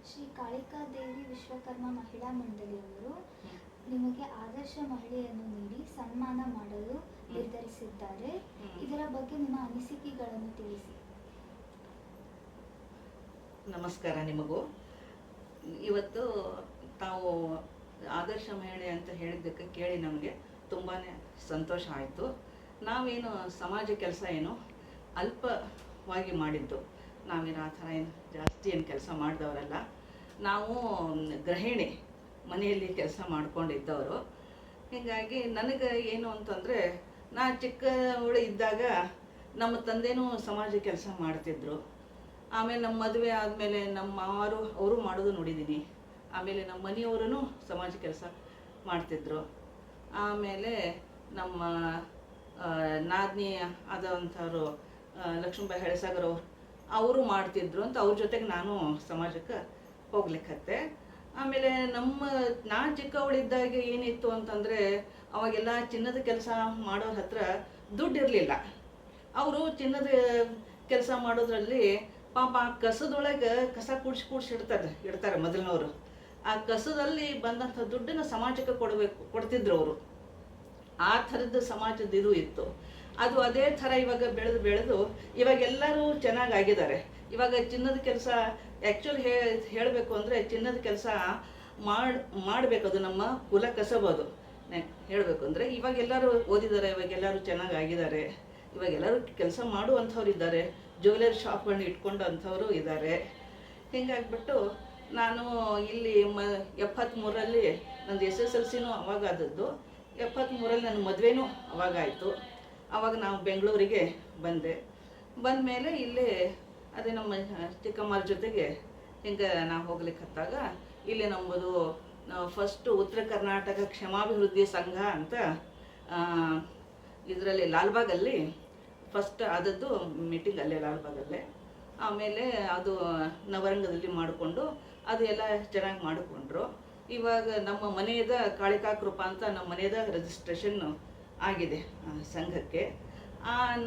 ಶ್ರೀ ಕಾಳಿಕಾದೇವಿ ವಿಶ್ವಕರ್ಮ ಮಹಿಳಾ ಮಂಡಳಿಯವರು ನಿಮಗೆ ಆದರ್ಶ ಮಹಿಳೆಯನ್ನು ನೀಡಿ ಸನ್ಮಾನ ಮಾಡಲು ನಿರ್ಧರಿಸಿದ್ದಾರೆ. ಇದರ ಬಗ್ಗೆ ನಿಮ್ಮ ಅನಿಸಿಕೆಗಳನ್ನು ತಿಳಿಸಿ. ನಮಸ್ಕಾರ ನಿಮಗೂ. ಇವತ್ತು ತಾವು ಆದರ್ಶ ಮಹಿಳೆ ಅಂತ ಹೇಳಿದ್ದಕ್ಕೆ ಕೇಳಿ ನಮಗೆ ತುಂಬಾ ಸಂತೋಷ ಆಯಿತು. ನಾವೇನು ಸಮಾಜ ಕೆಲಸ ಏನು ಅಲ್ಪವಾಗಿ ಮಾಡಿದ್ದು, ನಾವೇನು ಆ ಥರ ಏನು ಜಾಸ್ತಿ ಏನು ಕೆಲಸ ಮಾಡಿದವರಲ್ಲ. ನಾವು ಗೃಹಿಣಿ, ಮನೆಯಲ್ಲಿ ಕೆಲಸ ಮಾಡ್ಕೊಂಡಿದ್ದವರು. ಹೀಗಾಗಿ ನನಗೆ ಏನು ಅಂತಂದರೆ, ನಾ ಚಿಕ್ಕವಳು ಇದ್ದಾಗ ನಮ್ಮ ತಂದೆನೂ ಸಮಾಜ ಕೆಲಸ ಮಾಡ್ತಿದ್ರು. ಆಮೇಲೆ ನಮ್ಮ ಮದುವೆ ಆದಮೇಲೆ ನಮ್ಮ ಮಾವರು ಅವರು ಮಾಡೋದು ನೋಡಿದ್ದೀನಿ. ಆಮೇಲೆ ನಮ್ಮ ಮನೆಯವರೂ ಸಮಾಜ ಕೆಲಸ ಮಾಡ್ತಿದ್ರು. ಆಮೇಲೆ ನಮ್ಮ ನಾದಿನಿ ಆದಂಥವ್ರು ಲಕ್ಷ್ಮೀಬಾಯಿ ಹೆಳಸಾಗರ್ ಅವರು ಮಾಡ್ತಿದ್ರು ಅಂತ ಅವ್ರ ಜೊತೆಗೆ ನಾನು ಸಮಾಜಕ್ಕೆ ಹೋಗ್ಲಿಕ್ಕತ್ತೆ. ಆಮೇಲೆ ನಾ ಚಿಕ್ಕವಳಿದ್ದಾಗ ಏನಿತ್ತು ಅಂತಂದರೆ, ಅವಾಗೆಲ್ಲ ಚಿನ್ನದ ಕೆಲಸ ಮಾಡೋರ ಹತ್ರ ದುಡ್ಡು ಇರಲಿಲ್ಲ. ಅವರು ಚಿನ್ನದ ಕೆಲಸ ಮಾಡೋದ್ರಲ್ಲಿ ಪಾಪ ಕಸದೊಳಗೆ ಕಸ ಕೂಡಿಸಿ ಇಡ್ತಾರೆ ಮೊದಲಿನವರು. ಆ ಕಸದಲ್ಲಿ ಬಂದಂಥ ದುಡ್ಡನ್ನು ಸಮಾಜಕ್ಕೆ ಕೊಡ್ತಿದ್ರು ಅವರು. ಆ ಥರದ್ದು ಸಮಾಜದ ಇದು ಇತ್ತು. ಅದು ಅದೇ ಥರ ಇವಾಗ ಬೆಳೆದು ಇವಾಗೆಲ್ಲರೂ ಚೆನ್ನಾಗಾಗಿದ್ದಾರೆ. ಇವಾಗ ಚಿನ್ನದ ಕೆಲಸ ಆ್ಯಕ್ಚುಲಿ ಹೇಳಬೇಕು ಅಂದರೆ, ಚಿನ್ನದ ಕೆಲಸ ಮಾಡಬೇಕು, ಅದು ನಮ್ಮ ಕುಲ ಕಸಬೋದು. ಹೇಳಬೇಕು ಅಂದರೆ ಇವಾಗೆಲ್ಲರೂ ಓದಿದ್ದಾರೆ, ಇವಾಗೆಲ್ಲರೂ ಚೆನ್ನಾಗಾಗಿದ್ದಾರೆ. ಇವಾಗೆಲ್ಲರೂ ಕೆಲಸ ಮಾಡುವಂಥವ್ರು ಇದ್ದಾರೆ, ಜ್ಯುವೆಲರಿ ಶಾಪ್ಗಳನ್ನ ಇಟ್ಕೊಂಡು ಅಂಥವರು ಇದ್ದಾರೆ. ಹೀಗಾಗ್ಬಿಟ್ಟು ನಾನು ಇಲ್ಲಿ 73ರಲ್ಲಿ ನಂದು SSLCನೂ ಅವಾಗ ಆದದ್ದು. 73ರಲ್ಲಿ ನನ್ನ ಮದುವೆನೂ ಅವಾಗಾಯಿತು. ಆವಾಗ ನಾವು ಬೆಂಗಳೂರಿಗೆ ಬಂದ ಮೇಲೆ ಇಲ್ಲೇ ಅದೇ ನಮ್ಮ ಚಿಕ್ಕಮ್ಮರ ಜೊತೆಗೆ ಹಿಂಗೆ ನಾವು ಹೋಗ್ಲಿಕ್ಕೆ ಹತ್ತಾಗ ಇಲ್ಲಿ ನಮ್ಮದು ಫಸ್ಟು ಉತ್ತರ ಕರ್ನಾಟಕ ಕ್ಷೇಮಾಭಿವೃದ್ಧಿ ಸಂಘ ಅಂತ ಇದರಲ್ಲಿ ಲಾಲ್ಬಾಗಲ್ಲಿ ಫಸ್ಟ್ ಆದದ್ದು ಮೀಟಿಂಗ್, ಅಲ್ಲೇ ಲಾಲ್ಬಾಗಲ್ಲೇ. ಆಮೇಲೆ ಅದು ನವರಂಗದಲ್ಲಿ ಮಾಡಿಕೊಂಡು ಅದು ಎಲ್ಲ ಚೆನ್ನಾಗಿ ಮಾಡಿಕೊಂಡ್ರು. ಇವಾಗ ನಮ್ಮ ಮನೆಯದ ಕಾಳಿಕಾ ಕೃಪಾ ಅಂತ ನಮ್ಮ ಮನೆಯದ ರಿಜಿಸ್ಟ್ರೇಷನ್ ಆಗಿದೆ ಸಂಘಕ್ಕೆ.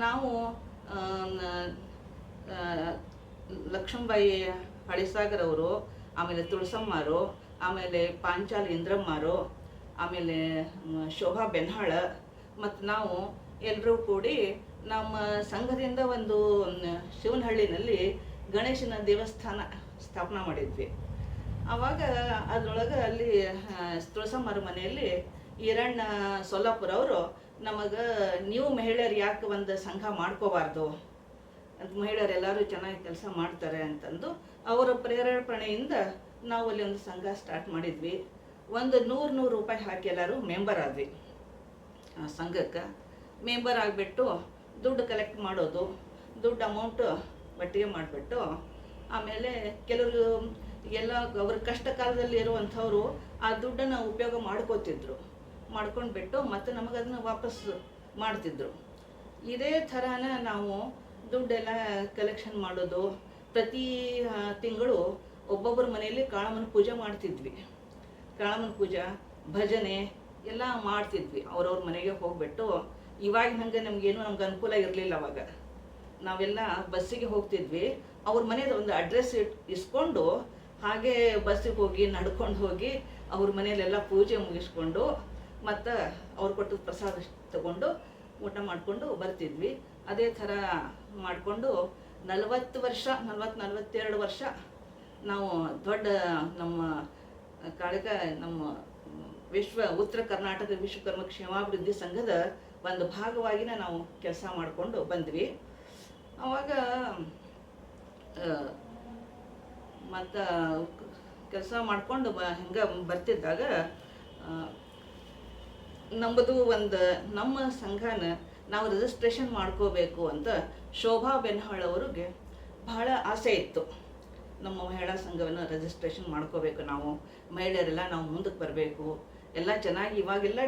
ನಾವು ಲಕ್ಷ್ಮೀಬಾಯಿ ಹಳಿಸಾಗರ್ ಅವರು, ಆಮೇಲೆ ತುಳಸಮ್ಮರು, ಆಮೇಲೆ ಪಾಂಚಾಲ್ ಇಂದ್ರಮ್ಮರು, ಆಮೇಲೆ ಶೋಭಾ ಬೆನ್ಹಾಳ ಮತ್ತು ನಾವು ಎಲ್ಲರೂ ಕೂಡಿ ನಮ್ಮ ಸಂಘದಿಂದ ಒಂದು ಶಿವನಹಳ್ಳಿನಲ್ಲಿ ಗಣೇಶನ ದೇವಸ್ಥಾನ ಸ್ಥಾಪನೆ ಮಾಡಿದ್ವಿ. ಆವಾಗ ಅದರೊಳಗೆ ಅಲ್ಲಿ ತುಳಸಮ್ಮರ ಮನೆಯಲ್ಲಿ ಈರಣ್ಣ ಸೊಲ್ಲಾಪುರ ಅವರು ನಮಗೆ, ನೀವು ಮಹಿಳೆಯರು ಯಾಕೆ ಒಂದು ಸಂಘ ಮಾಡ್ಕೋಬಾರ್ದು ಅಂತ, ಮಹಿಳೆಯರೆಲ್ಲರೂ ಚೆನ್ನಾಗಿ ಕೆಲಸ ಮಾಡ್ತಾರೆ ಅಂತಂದು ಅವರ ಪ್ರೇರೇಪಣೆಯಿಂದ ನಾವು ಅಲ್ಲಿ ಒಂದು ಸಂಘ ಸ್ಟಾರ್ಟ್ ಮಾಡಿದ್ವಿ. ಒಂದು 100 ರೂಪಾಯಿ ಹಾಕಿ ಎಲ್ಲರೂ ಮೆಂಬರ್ ಆದ್ವಿ. ಆ ಸಂಘಕ್ಕೆ ಮೆಂಬರ್ ಆಗಿಬಿಟ್ಟು ದುಡ್ಡು ಕಲೆಕ್ಟ್ ಮಾಡೋದು, ದುಡ್ಡು ಅಮೌಂಟು ಒಟ್ಟಿಗೆ ಮಾಡಿಬಿಟ್ಟು, ಆಮೇಲೆ ಕೆಲವರು ಎಲ್ಲ ಅವ್ರ ಕಷ್ಟ ಕಾಲದಲ್ಲಿ ಇರುವಂಥವ್ರು ಆ ದುಡ್ಡನ್ನು ಉಪಯೋಗ ಮಾಡ್ಕೊಂಡ್ಬಿಟ್ಟು ಮತ್ತೆ ನಮಗದನ್ನು ವಾಪಸ್ ಮಾಡ್ತಿದ್ರು. ಇದೇ ಥರನ ನಾವು ದುಡ್ಡೆಲ್ಲ ಕಲೆಕ್ಷನ್ ಮಾಡೋದು. ಪ್ರತಿ ತಿಂಗಳು ಒಬ್ಬೊಬ್ಬರ ಮನೆಯಲ್ಲಿ ಕಾಳಮ್ಮನ ಪೂಜೆ ಮಾಡ್ತಿದ್ವಿ. ಕಾಳಮ್ಮನ ಪೂಜೆ, ಭಜನೆ ಎಲ್ಲ ಮಾಡ್ತಿದ್ವಿ ಅವ್ರವ್ರ ಮನೆಗೆ ಹೋಗ್ಬಿಟ್ಟು. ಇವಾಗ ಹಂಗೆ ನಮ್ಗೆ ಅನುಕೂಲ ಇರಲಿಲ್ಲ. ಅವಾಗ ನಾವೆಲ್ಲ ಬಸ್ಸಿಗೆ ಹೋಗ್ತಿದ್ವಿ. ಅವ್ರ ಮನೆಯದು ಒಂದು ಅಡ್ರೆಸ್ ಇಸ್ಕೊಂಡು ಹಾಗೆ ಬಸ್ಸಿಗೆ ಹೋಗಿ ನಡ್ಕೊಂಡು ಹೋಗಿ ಅವ್ರ ಮನೆಯಲ್ಲೆಲ್ಲ ಪೂಜೆ ಮುಗಿಸ್ಕೊಂಡು ಮತ್ತು ಅವ್ರು ಕೊಟ್ಟದ ಪ್ರಸಾದ ತಗೊಂಡು ಊಟ ಮಾಡಿಕೊಂಡು ಬರ್ತಿದ್ವಿ. ಅದೇ ಥರ ಮಾಡಿಕೊಂಡು 42 ವರ್ಷ ನಾವು ದೊಡ್ಡ ನಮ್ಮ ನಮ್ಮ ಉತ್ತರ ಕರ್ನಾಟಕ ವಿಶ್ವಕರ್ಮ ಕ್ಷೇಮಾಭಿವೃದ್ಧಿ ಸಂಘದ ಒಂದು ಭಾಗವಾಗಿನ ನಾವು ಕೆಲಸ ಮಾಡಿಕೊಂಡು ಬಂದ್ವಿ. ಆವಾಗ ಮತ್ತು ಕೆಲಸ ಮಾಡಿಕೊಂಡು ಹಿಂಗೆ ಬರ್ತಿದ್ದಾಗ ನಮ್ಮದು ನಮ್ಮ ಸಂಘನ ನಾವು ರಿಜಿಸ್ಟ್ರೇಷನ್ ಮಾಡ್ಕೋಬೇಕು ಅಂತ ಶೋಭಾ ಬೆನ್ಹಾಳ್ ಅವ್ರಿಗೆ ಬಹಳ ಆಸೆ ಇತ್ತು. ನಮ್ಮ ಮಹಿಳಾ ಸಂಘವನ್ನು ರಿಜಿಸ್ಟ್ರೇಷನ್ ಮಾಡ್ಕೋಬೇಕು, ನಾವು ಮಹಿಳೆಯರೆಲ್ಲ ನಾವು ಮುಂದಕ್ಕೆ ಬರಬೇಕು, ಎಲ್ಲ ಚೆನ್ನಾಗಿ. ಇವಾಗೆಲ್ಲ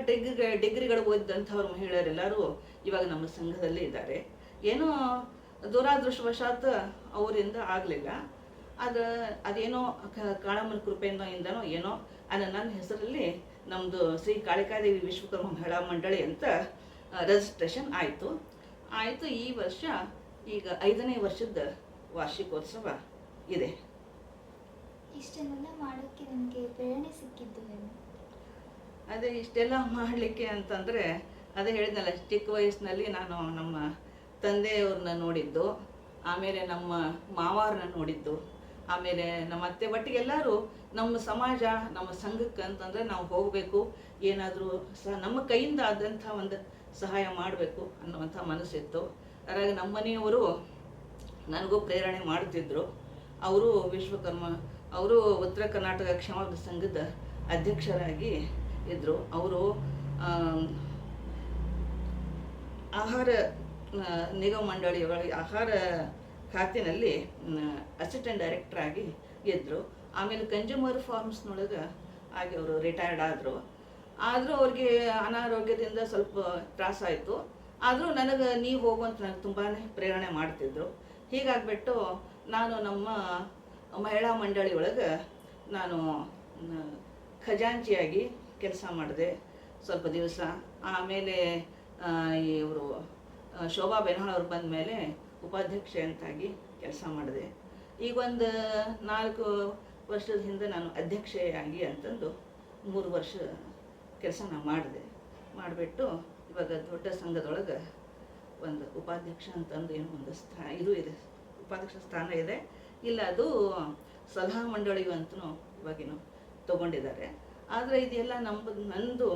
ಡಿಗ್ರಿಗಳು ಓದಿದಂಥವ್ರು ಮಹಿಳೆಯರೆಲ್ಲರೂ ಇವಾಗ ನಮ್ಮ ಸಂಘದಲ್ಲಿ ಇದ್ದಾರೆ. ಏನೋ ದುರಾದೃಷ್ಟವಶಾತ್ ಅವರಿಂದ ಆಗಲಿಲ್ಲ. ಅದೇನೋ ಕಾಳಮ್ಮನ ಕೃಪೆಯಿಂದನೋ ಏನೋ ನನ್ನ ಹೆಸರಲ್ಲಿ ನಮ್ಮದು ಶ್ರೀ ಕಾಳಿಕಾದೇವಿ ವಿಶ್ವಕರ್ಮ ಮಹಿಳಾ ಮಂಡಳಿ ಅಂತ ರಿಜಿಸ್ಟ್ರೇಷನ್ ಆಯಿತು. ಈ ವರ್ಷ ಈಗ 5ನೇ ವರ್ಷದ ವಾರ್ಷಿಕೋತ್ಸವ ಇದೆ. ಇಷ್ಟನ್ನು ನಿಮಗೆ ಪ್ರೇರಣೆ ಸಿಕ್ಕಿದ್ದು ಏನು? ಅದೇ ಇಷ್ಟೆಲ್ಲ ಮಾಡಲಿಕ್ಕೆ ಅಂತಂದರೆ ಅದೇ ಹೇಳಿದ್ನಲ್ಲ, ಚಿಕ್ಕ ವಯಸ್ಸಿನಲ್ಲಿ ನಾನು ನಮ್ಮ ತಂದೆಯವ್ರನ್ನ ನೋಡಿದ್ದು, ಆಮೇಲೆ ನಮ್ಮ ಮಾವಾರನ್ನ ನೋಡಿದ್ದು, ಆಮೇಲೆ ನಮ್ಮ ಅತ್ತೆ, ಒಟ್ಟಿಗೆ ಎಲ್ಲರೂ ನಮ್ಮ ಸಮಾಜ, ನಮ್ಮ ಸಂಘಕ್ಕೆ ಅಂತಂದರೆ ನಾವು ಹೋಗಬೇಕು, ಏನಾದರೂ ನಮ್ಮ ಕೈಯಿಂದ ಆದಂಥ ಒಂದು ಸಹಾಯ ಮಾಡಬೇಕು ಅನ್ನುವಂಥ ಮನಸ್ಸಿತ್ತು. ಅದ್ರಾಗ ನಮ್ಮ ಮನೆಯವರು ನನಗೂ ಪ್ರೇರಣೆ ಮಾಡ್ತಿದ್ರು. ಅವರು ವಿಶ್ವಕರ್ಮ, ಅವರು ಉತ್ತರ ಕರ್ನಾಟಕ ಕ್ಷೇಮ ಸಂಘದ ಅಧ್ಯಕ್ಷರಾಗಿ ಇದ್ದರು. ಅವರು ಆಹಾರ ನಿಗಮ ಮಂಡಳಿಯೊಳಗೆ ಆಹಾರ ಖಾತೆಯಲ್ಲಿ ಅಸಿಸ್ಟೆಂಟ್ ಡೈರೆಕ್ಟರ್ ಆಗಿ ಇದ್ದರು. ಆಮೇಲೆ ಕನ್ಸ್ಯೂಮರ್ ಫಾರ್ಮ್ಸ್ನೊಳಗೆ ಆಗಿ ಅವರು ರಿಟೈರ್ಡ್ ಆದರು. ಆದರೂ ಅವ್ರಿಗೆ ಅನಾರೋಗ್ಯದಿಂದ ಸ್ವಲ್ಪ ತ್ರಾಸಾಯಿತು. ಆದರೂ ನನಗೆ ನೀವು ಹೋಗುವಂತ ನನಗೆ ತುಂಬಾ ಪ್ರೇರಣೆ ಮಾಡ್ತಿದ್ರು. ಹೀಗಾಗ್ಬಿಟ್ಟು ನಾನು ನಮ್ಮ ಮಹಿಳಾ ಮಂಡಳಿ ಒಳಗೆ ನಾನು ಖಜಾಂಚಿಯಾಗಿ ಕೆಲಸ ಮಾಡಿದೆ ಸ್ವಲ್ಪ ದಿವಸ. ಆಮೇಲೆ ಇವರು ಶೋಭಾ ಬೆನಹಾಳ್ ಅವ್ರು ಬಂದ ಮೇಲೆ ಉಪಾಧ್ಯಕ್ಷೆ ಅಂತಾಗಿ ಕೆಲಸ ಮಾಡಿದೆ. ಈಗ ಒಂದು 4 ವರ್ಷದ ಹಿಂದೆ ನಾನು ಅಧ್ಯಕ್ಷೆಯಾಗಿ ಅಂತಂದು 3 ವರ್ಷ ಕೆಲಸ ನಾನು ಮಾಡಿಬಿಟ್ಟು ಇವಾಗ ದೊಡ್ಡ ಸಂಘದೊಳಗೆ ಒಂದು ಉಪಾಧ್ಯಕ್ಷ ಅಂತಂದು ಏನೋ ಒಂದು ಇದು ಇದೆ, ಉಪಾಧ್ಯಕ್ಷ ಸ್ಥಾನ ಇದೆ. ಇಲ್ಲ, ಅದು ಸಲಹಾ ಮಂಡಳಿಯು ಅಂತಲೂ ಇವಾಗಿನೂ ತಗೊಂಡಿದ್ದಾರೆ. ಆದರೆ ಇದೆಲ್ಲ ನಂದು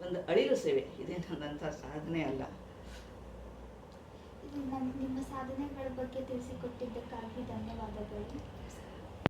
ಒಂದು ಅಳಿಲು ಸೇವೆ, ಇದೇ ನನ್ನಂಥ ಸಾಧನೆ ಅಲ್ಲ. ನಿಮ್ಮ ಸಾಧನೆಗಳ ಬಗ್ಗೆ ತಿಳಿಸಿಕೊಟ್ಟಿದ್ದಕ್ಕಾಗಿ ಧನ್ಯವಾದಗಳು.